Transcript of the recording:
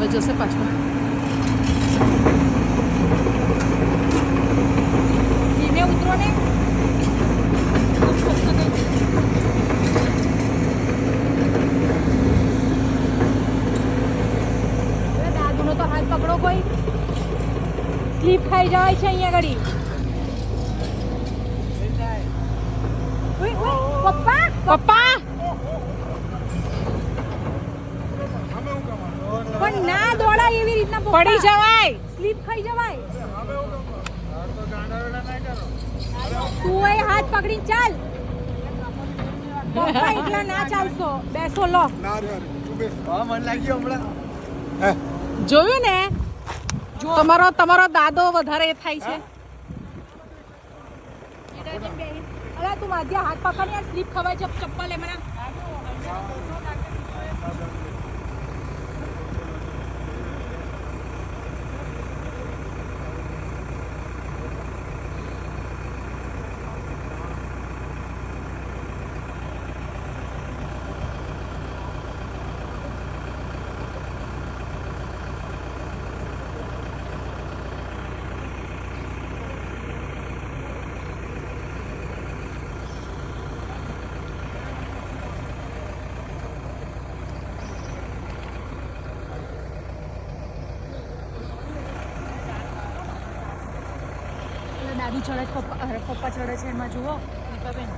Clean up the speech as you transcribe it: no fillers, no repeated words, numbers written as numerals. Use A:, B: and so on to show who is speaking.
A: હવે જશે પાછો.
B: ધીમે ઉતરો ને. દાદુનો તો હાથ પકડો કોઈ. સ્લીપ ખાઈ જાય છે અહીંયા ઘડી. પપ્પા પપ્પા પણ ના દોડાય એવી રીતના
A: પડી જવાય.
B: સ્લીપ ખાઈ જવાય. તું એ હાથ પકડીને ચાલ. પપ્પા એકલા ના ચાલશો. બેસો લો.
A: જોયું ને તમારો દાદો વધારે થાય છે.
B: અલા તું માધ્યા હાથ પકડ યાર. સ્લીપ ખવાય છે. ચપ્પલ લે મને. દાદુ ચડે છે. પપ્પા ચડે છે. એમાં જુઓ દીપાબેન.